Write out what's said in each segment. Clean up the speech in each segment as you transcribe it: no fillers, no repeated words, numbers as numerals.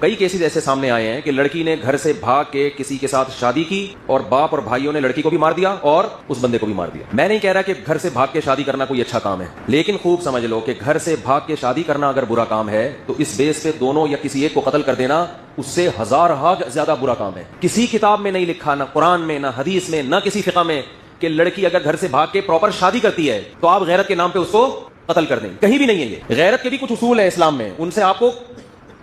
کئی کیسز ایسے سامنے آئے ہیں کہ لڑکی نے گھر سے بھاگ کے کسی کے ساتھ شادی کی اور باپ اور بھائیوں نے لڑکی کو بھی مار دیا اور اس بندے کو بھی مار دیا. میں نہیں کہہ رہا کہ گھر سے بھاگ کے شادی کرنا کوئی اچھا کام ہے, لیکن خوب سمجھ لو کہ گھر سے بھاگ کے شادی کرنا اگر برا کام ہے تو اس بیس پہ دونوں یا کسی ایک کو قتل کر دینا اس سے ہزارہا زیادہ برا کام ہے. کسی کتاب میں نہیں لکھا, نہ قرآن میں, نہ حدیث میں, نہ کسی فقہ میں, کہ لڑکی اگر گھر سے بھاگ کے پراپر شادی کرتی ہے تو آپ غیرت کے نام پہ اس کو قتل کر دیں. کہیں بھی نہیں ہے یہ. غیرت کے بھی کچھ اصول ہیں اسلام میں, ان سے آپ کو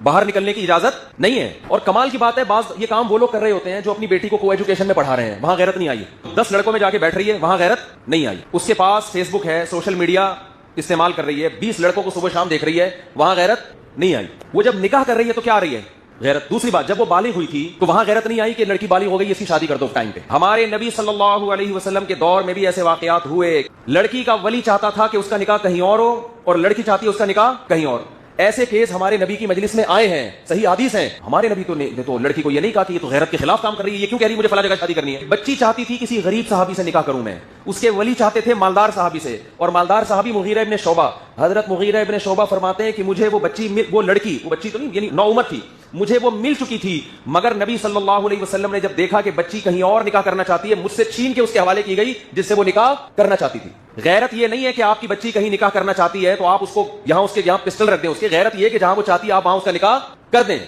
باہر نکلنے کی اجازت نہیں ہے. اور کمال کی بات ہے, بعض یہ کام وہ لوگ کر رہے ہوتے ہیں جو اپنی بیٹی کو ایجوکیشن میں پڑھا رہے ہیں, وہاں غیرت نہیں آئی. 10 لڑکوں میں جا کے بیٹھ رہی ہے, وہاں غیرت نہیں آئی. اس کے پاس فیس بک ہے, سوشل میڈیا استعمال کر رہی ہے, 20 لڑکوں کو صبح شام دیکھ رہی ہے, وہاں غیرت نہیں آئی. وہ جب نکاح کر رہی ہے تو کیا آ رہی ہے؟ غیرت. دوسری بات, جب وہ بالغ ہوئی تھی تو وہاں غیرت نہیں آئی کہ لڑکی بالغ ہو گئی, اس کی شادی کر دو ٹائم پہ. ہمارے نبی صلی اللہ علیہ وسلم کے دور میں بھی ایسے واقعات ہوئے. لڑکی کا ولی چاہتا تھا کہ اس کا نکاح کہیں اور ہو اور لڑکی چاہتی ہے اس کا نکاح کہیں اور. ایسے کیس ہمارے نبی کی مجلس میں آئے ہیں, صحیح حدیث ہیں. ہمارے نبی تو لڑکی کو یہ نہیں کہا کہ یہ تو غیرت کے خلاف کام کر رہی ہے, یہ کیوں کہہ رہی ہے مجھے فلاں جگہ شادی کرنی ہے. بچی چاہتی تھی کسی غریب صحابی سے نکاح کروں میں, اس کے ولی چاہتے تھے مالدار صحابی سے, اور مالدار صحابی مغیرہ ابن شعبہ. حضرت مغیرہ ابن شعبہ فرماتے ہیں کہ مجھے وہ بچی تو نہیں, یعنی نوعمر تھی, مجھے وہ مل چکی تھی, مگر نبی صلی اللہ علیہ وسلم نے جب دیکھا کہ بچی کہیں اور نکاح کرنا چاہتی ہے, مجھ سے چھین کے اس کے حوالے کی گئی جس سے وہ نکاح کرنا چاہتی تھی. غیرت یہ نہیں ہے کہ آپ کی بچی کہیں نکاح کرنا چاہتی ہے تو آپ اس کو یہاں پسٹل رکھ دیں. اس کی غیرت یہ ہے کہ جہاں وہ چاہتی ہے آپ وہاں اس کا نکاح کر دیں.